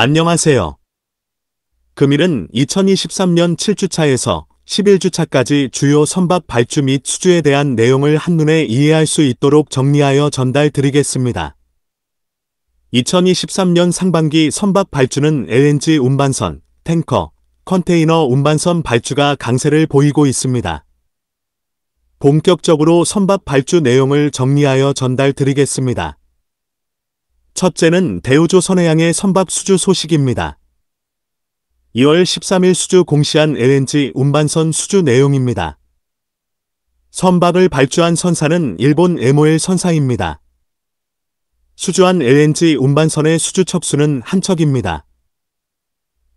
안녕하세요. 금일은 2023년 7주차에서 11주차까지 주요 선박 발주 및 수주에 대한 내용을 한눈에 이해할 수 있도록 정리하여 전달드리겠습니다. 2023년 상반기 선박 발주는 LNG 운반선, 탱커, 컨테이너 운반선 발주가 강세를 보이고 있습니다. 본격적으로 선박 발주 내용을 정리하여 전달드리겠습니다. 첫째는 대우조선해양의 선박 수주 소식입니다. 2월 13일 수주 공시한 LNG 운반선 수주 내용입니다. 선박을 발주한 선사는 일본 MOL 선사입니다. 수주한 LNG 운반선의 수주 척수는 한 척입니다.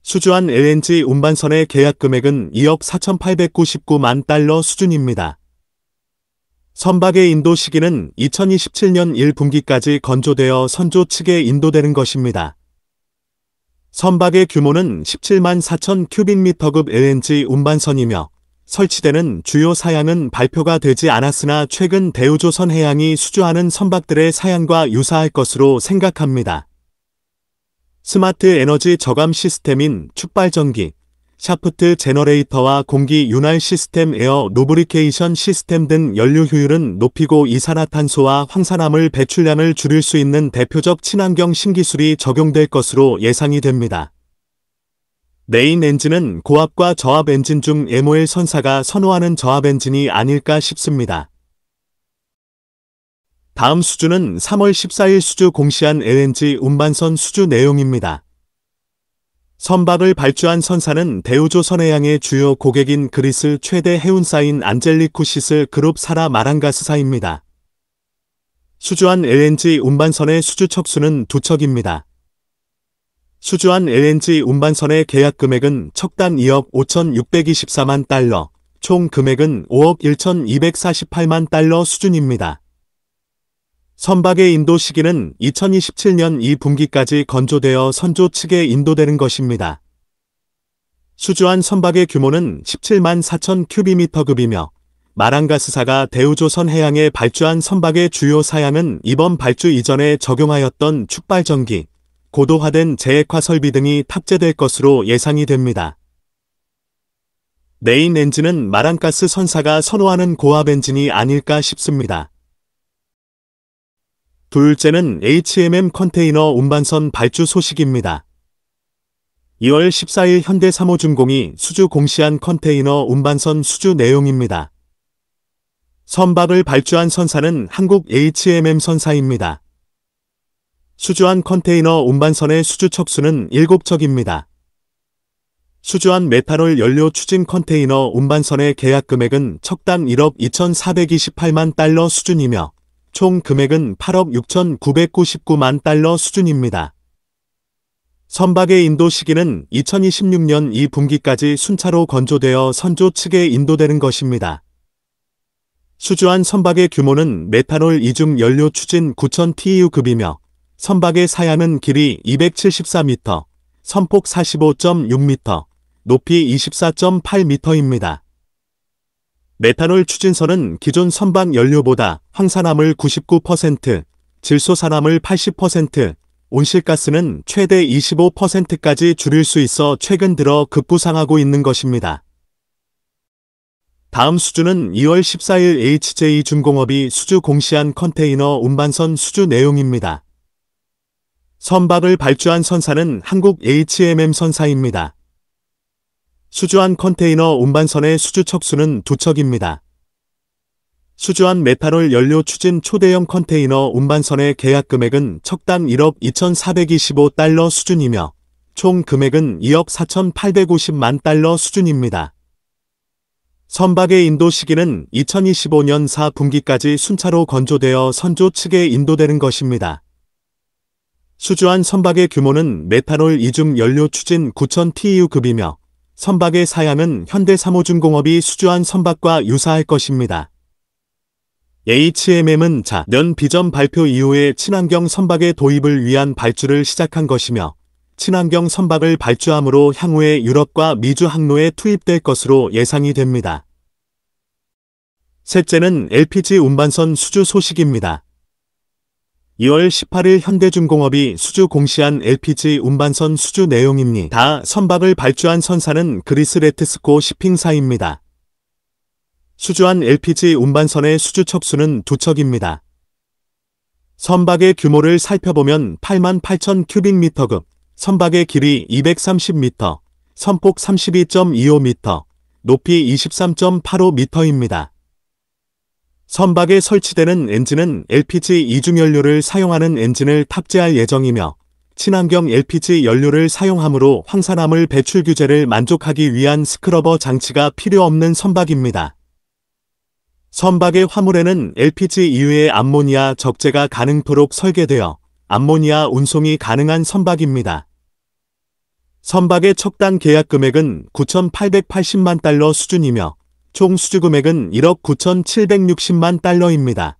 수주한 LNG 운반선의 계약 금액은 2억 4,899만 달러 수준입니다. 선박의 인도 시기는 2027년 1분기까지 건조되어 선조 측에 인도되는 것입니다. 선박의 규모는 17만 4천 큐빅미터급 LNG 운반선이며 설치되는 주요 사양은 발표가 되지 않았으나 최근 대우조선해양이 수주하는 선박들의 사양과 유사할 것으로 생각합니다. 스마트 에너지 저감 시스템인 축발전기, 샤프트 제너레이터와 공기 윤활 시스템 에어 루브리케이션 시스템 등 연료 효율은 높이고 이산화탄소와 황산화물 배출량을 줄일 수 있는 대표적 친환경 신기술이 적용될 것으로 예상이 됩니다. 메인 엔진은 고압과 저압 엔진 중 MOL 선사가 선호하는 저압 엔진이 아닐까 싶습니다. 다음 수주는 3월 14일 수주 공시한 LNG 운반선 수주 내용입니다. 선박을 발주한 선사는 대우조선해양의 주요 고객인 그리스 최대 해운사인 안젤리쿠시스 그룹 사라 마랑가스사입니다. 수주한 LNG 운반선의 수주 척수는 2척입니다. 수주한 LNG 운반선의 계약 금액은 척당 2억 5,624만 달러, 총 금액은 5억 1,248만 달러 수준입니다. 선박의 인도 시기는 2027년 2분기까지 건조되어 선조 측에 인도되는 것입니다. 수주한 선박의 규모는 17만 4천 큐비미터급이며 마랑가스사가 대우조선해양에 발주한 선박의 주요 사양은 이번 발주 이전에 적용하였던 축발전기, 고도화된 제액화 설비 등이 탑재될 것으로 예상이 됩니다. 메인 엔진은 마랑가스 선사가 선호하는 고압 엔진이 아닐까 싶습니다. 둘째는 HMM 컨테이너 운반선 발주 소식입니다. 2월 14일 현대 3호중공이 수주 공시한 컨테이너 운반선 수주 내용입니다. 선박을 발주한 선사는 한국 HMM 선사입니다. 수주한 컨테이너 운반선의 수주 척수는 7척입니다. 수주한 메탄올 연료 추진 컨테이너 운반선의 계약 금액은 척당 1억 2,428만 달러 수준이며 총 금액은 8억 6,999만 달러 수준입니다. 선박의 인도 시기는 2026년 2분기까지 순차로 건조되어 선조 측에 인도되는 것입니다. 수주한 선박의 규모는 메탄올 이중 연료 추진 9,000TEU급이며 선박의 사양은 길이 274m, 선폭 45.6m, 높이 24.8m입니다. 메탄올 추진선은 기존 선박 연료보다 황산화물 99%, 질소산화물 80%, 온실가스는 최대 25%까지 줄일 수 있어 최근 들어 급부상하고 있는 것입니다. 다음 수주는 2월 14일 HJ중공업이 수주 공시한 컨테이너 운반선 수주 내용입니다. 선박을 발주한 선사는 한국 HMM 선사입니다. 수주한 컨테이너 운반선의 수주 척수는 2척입니다. 수주한 메탄올 연료 추진 초대형 컨테이너 운반선의 계약 금액은 척당 1억 2,425달러 수준이며 총 금액은 2억 4,850만 달러 수준입니다. 선박의 인도 시기는 2025년 4분기까지 순차로 건조되어 선조 측에 인도되는 것입니다. 수주한 선박의 규모는 메탄올 이중 연료 추진 9,000TEU급이며 선박의 사양은 현대 3호중공업이 수주한 선박과 유사할 것입니다. HMM은 작년 비전 발표 이후에 친환경 선박의 도입을 위한 발주를 시작한 것이며 친환경 선박을 발주함으로 향후에 유럽과 미주 항로에 투입될 것으로 예상이 됩니다. 셋째는 LPG 운반선 수주 소식입니다. 2월 18일 현대중공업이 수주 공시한 LPG 운반선 수주 내용입니다. 선박을 발주한 선사는 그리스 레트스코 시핑사입니다. 수주한 LPG 운반선의 수주 척수는 2척입니다. 선박의 규모를 살펴보면 88,000 큐빅미터급, 선박의 길이 230m, 선폭 32.25m, 높이 23.85m입니다. 선박에 설치되는 엔진은 LPG 이중연료를 사용하는 엔진을 탑재할 예정이며 친환경 LPG 연료를 사용하므로 황산화물 배출 규제를 만족하기 위한 스크러버 장치가 필요 없는 선박입니다. 선박의 화물에는 LPG 이외의 암모니아 적재가 가능토록 설계되어 암모니아 운송이 가능한 선박입니다. 선박의 척당 계약 금액은 9,880만 달러 수준이며 총 수주 금액은 1억 9,760만 달러입니다.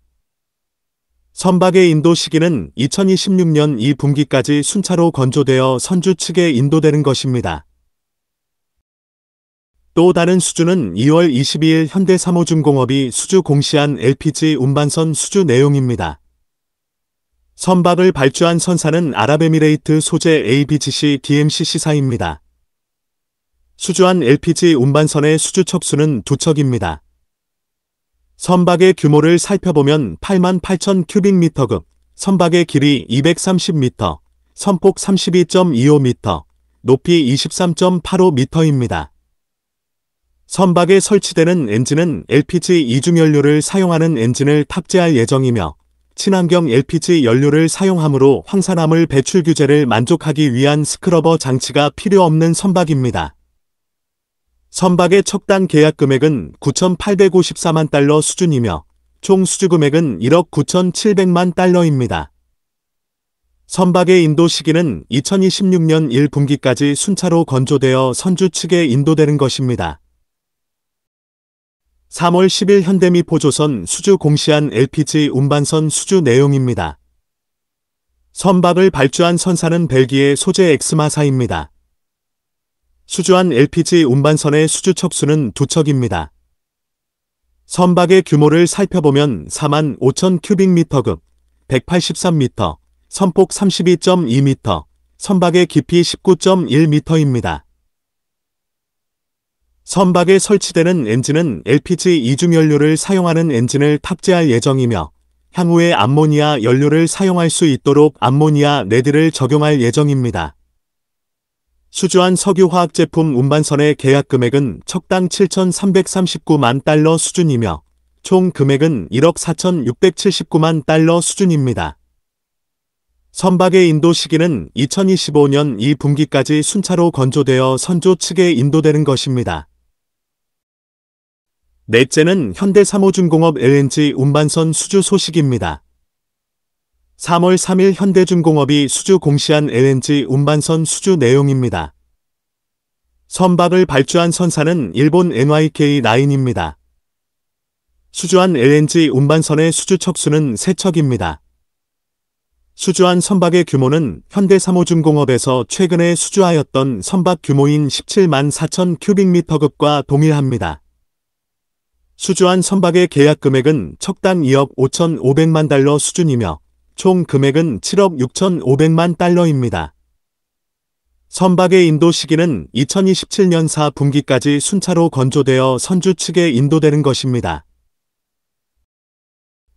선박의 인도 시기는 2026년 2분기까지 순차로 건조되어 선주 측에 인도되는 것입니다. 또 다른 수주는 2월 22일 현대삼호중공업이 수주 공시한 LPG 운반선 수주 내용입니다. 선박을 발주한 선사는 아랍에미레이트 소재 ABGC DMCC사입니다. 수주한 LPG 운반선의 수주 척수는 2척입니다. 선박의 규모를 살펴보면 88,000 큐빅미터급, 선박의 길이 230m, 선폭 32.25m, 높이 23.85m입니다. 선박에 설치되는 엔진은 LPG 이중연료를 사용하는 엔진을 탑재할 예정이며 친환경 LPG 연료를 사용하므로 황산화물 배출 규제를 만족하기 위한 스크러버 장치가 필요 없는 선박입니다. 선박의 척당 계약 금액은 9,854만 달러 수준이며 총 수주 금액은 1억 9,700만 달러입니다. 선박의 인도 시기는 2026년 1분기까지 순차로 건조되어 선주 측에 인도되는 것입니다. 3월 10일 현대미포조선 수주 공시한 LPG 운반선 수주 내용입니다. 선박을 발주한 선사는 벨기에 소재 엑스마사입니다. 수주한 LPG 운반선의 수주 척수는 2척입니다. 선박의 규모를 살펴보면 45,000 큐빅미터급, 183m, 선폭 32.2m, 선박의 깊이 19.1m입니다. 선박에 설치되는 엔진은 LPG 이중연료를 사용하는 엔진을 탑재할 예정이며 향후에 암모니아 연료를 사용할 수 있도록 암모니아 레드를 적용할 예정입니다. 수주한 석유화학제품 운반선의 계약 금액은 척당 7,339만 달러 수준이며 총 금액은 1억 4,679만 달러 수준입니다. 선박의 인도 시기는 2025년 2분기까지 순차로 건조되어 선조 측에 인도되는 것입니다. 넷째는 현대삼호중공업 LNG 운반선 수주 소식입니다. 3월 3일 현대중공업이 수주 공시한 LNG 운반선 수주 내용입니다. 선박을 발주한 선사는 일본 NYK 라인입니다. 수주한 LNG 운반선의 수주 척수는 3척입니다. 수주한 선박의 규모는 현대삼호중공업에서 최근에 수주하였던 선박 규모인 17만 4천 큐빅미터급과 동일합니다. 수주한 선박의 계약 금액은 척당 2억 5,500만 달러 수준이며 총 금액은 7억 6,500만 달러입니다. 선박의 인도 시기는 2027년 4분기까지 순차로 건조되어 선주 측에 인도되는 것입니다.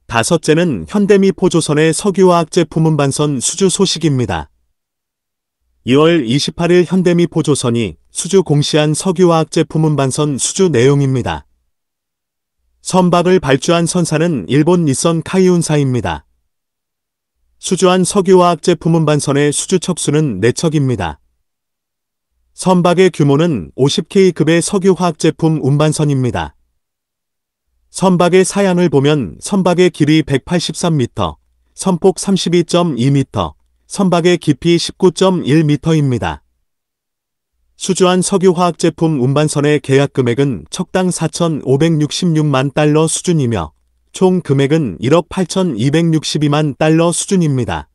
다섯째는 현대미포조선의 석유화학 제품 운반선 수주 소식입니다. 2월 28일 현대미포조선이 수주 공시한 석유화학 제품 운반선 수주 내용입니다. 선박을 발주한 선사는 일본 니선 카이운사입니다. 수주한 석유화학 제품 운반선의 수주 척수는 4척입니다. 선박의 규모는 50K급의 석유화학 제품 운반선입니다. 선박의 사양을 보면 선박의 길이 183m, 선폭 32.2m, 선박의 깊이 19.1m입니다. 수주한 석유화학 제품 운반선의 계약 금액은 척당 4,566만 달러 수준이며 총 금액은 1억 8,262만 달러 수준입니다.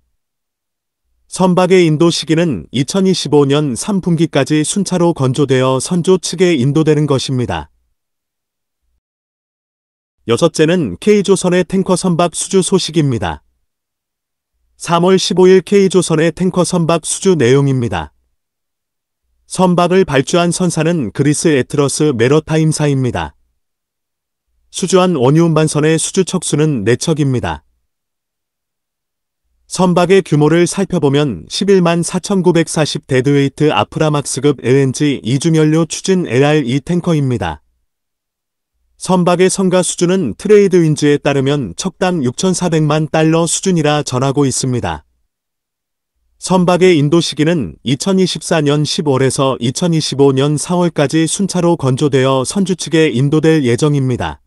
선박의 인도 시기는 2025년 3분기까지 순차로 건조되어 선조 측에 인도되는 것입니다. 여섯째는 K조선의 탱커 선박 수주 소식입니다. 3월 15일 K조선의 탱커 선박 수주 내용입니다. 선박을 발주한 선사는 그리스 에트러스 메러타임사입니다. 수주한 원유 운반선의 수주 척수는 4척입니다. 선박의 규모를 살펴보면 11만 4,940 데드웨이트 아프라막스급 LNG 이중연료 추진 LRE 탱커입니다. 선박의 성가 수준은 트레이드윈즈에 따르면 척당 6,400만 달러 수준이라 전하고 있습니다. 선박의 인도 시기는 2024년 10월에서 2025년 4월까지 순차로 건조되어 선주 측에 인도될 예정입니다.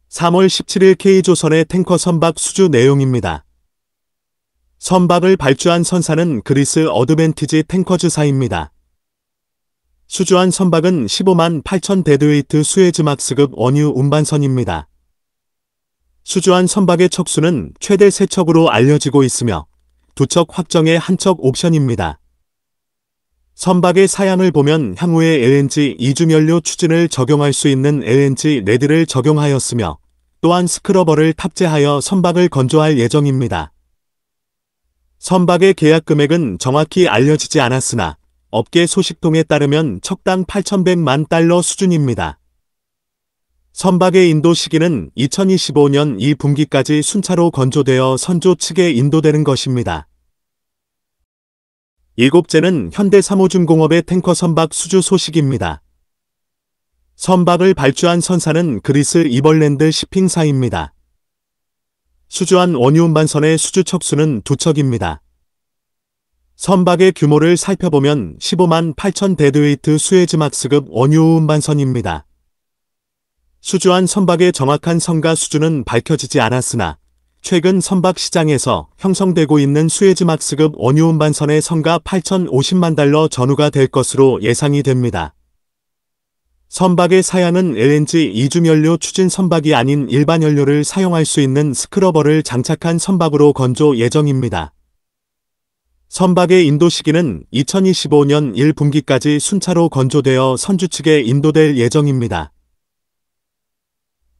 3월 17일 K조선의 탱커 선박 수주 내용입니다. 선박을 발주한 선사는 그리스 어드밴티지 탱커즈사입니다. 수주한 선박은 15만 8천 데드웨이트 수에즈막스급 원유 운반선입니다. 수주한 선박의 척수는 최대 3척으로 알려지고 있으며 2척 확정의 1척 옵션입니다. 선박의 사양을 보면 향후에 LNG 이중연료 추진을 적용할 수 있는 LNG 레드를 적용하였으며 또한 스크러버를 탑재하여 선박을 건조할 예정입니다. 선박의 계약 금액은 정확히 알려지지 않았으나 업계 소식통에 따르면 척당 8,100만 달러 수준입니다. 선박의 인도 시기는 2025년 2분기까지 순차로 건조되어 선조 측에 인도되는 것입니다. 7제는 현대삼호중공업의 탱커 선박 수주 소식입니다. 선박을 발주한 선사는 그리스 이벌랜드 시핑사입니다. 수주한 원유 운반선의 수주 척수는 2척입니다. 선박의 규모를 살펴보면 15만 8천 데드웨이트 수에즈막스급 원유 운반선입니다. 수주한 선박의 정확한 성가 수준은 밝혀지지 않았으나 최근 선박 시장에서 형성되고 있는 수에즈막스급 원유 운반선의 성가 8,050만 달러 전후가 될 것으로 예상이 됩니다. 선박의 사양은 LNG 이중연료 추진 선박이 아닌 일반 연료를 사용할 수 있는 스크러버를 장착한 선박으로 건조 예정입니다. 선박의 인도 시기는 2025년 1분기까지 순차로 건조되어 선주 측에 인도될 예정입니다.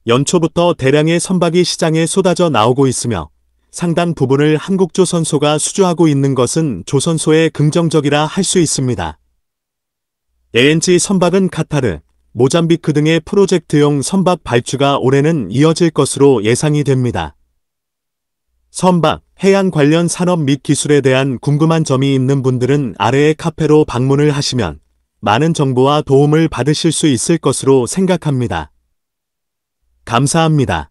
연초부터 대량의 선박이 시장에 쏟아져 나오고 있으며 상당 부분을 한국조선소가 수주하고 있는 것은 조선소에 긍정적이라 할 수 있습니다. LNG 선박은 카타르, 모잠비크 등의 프로젝트용 선박 발주가 올해는 이어질 것으로 예상이 됩니다. 선박, 해양 관련 산업 및 기술에 대한 궁금한 점이 있는 분들은 아래의 카페로 방문을 하시면 많은 정보와 도움을 받으실 수 있을 것으로 생각합니다. 감사합니다.